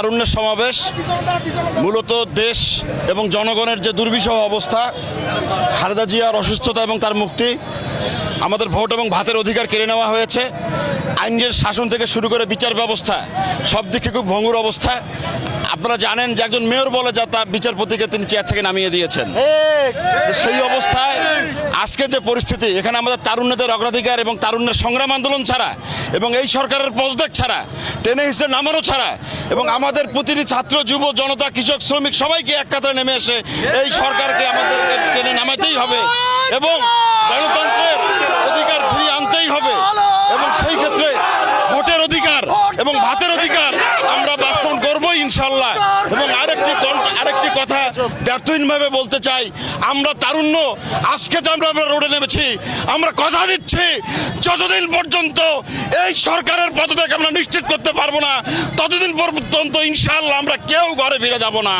তারুণ্যের সমাবেশ। মূলত দেশ এবং জনগণের যে দুর্বিষহ অবস্থা, খালেদা জিয়ার অসুস্থতা এবং তার মুক্তি, আমাদের ভোট এবং ভাতের অধিকার কেড়ে নেওয়া হয়েছে, আইনের শাসন থেকে শুরু করে বিচার ব্যবস্থা সব দিকে খুব ভঙ্গুর অবস্থা। আপনারা জানেন যে একজন মেয়র বলে যা তার বিচারপতিকে তিনি চেয়ার থেকে নামিয়ে দিয়েছেন। সেই অবস্থায় আজকে যে পরিস্থিতি, এখানে আমাদের তারুণ্যদের অগ্রাধিকার এবং তারুণ্যের সংগ্রাম আন্দোলন ছাড়া এবং এই সরকারের পদত্যাগ ছাড়া, টেনে হিসেবে নামানো ছাড়া এবং আমাদের প্রতিটি ছাত্র, যুব, জনতা, কৃষক, শ্রমিক সবাইকে এক কাতারে নেমে এসে এই সরকারকে আমাদেরকে টেনে নামাতেই হবে এবং গণতন্ত্রের অধিকার ফিরিয়ে আনতেই হবে। এবং সেই ক্ষেত্রে ভোটের অধিকার এবং ভাতের অধিকার আমরা বাস্তবায়ন করবো ইনশাল্লাহ। এবং আরেকটি কথা ব্যর্থহীনভাবে বলতে চাই, আমরা তারুণ্য আজকে যে আমরা রোডে নেমেছি, আমরা কথা দিচ্ছি যতদিন পর্যন্ত এই সরকারের পদত্যাগ আমরা নিশ্চিত করতে পারবো না, ততদিন পর্যন্ত ইনশাল্লাহ আমরা কেউ ঘরে ফিরে যাব না।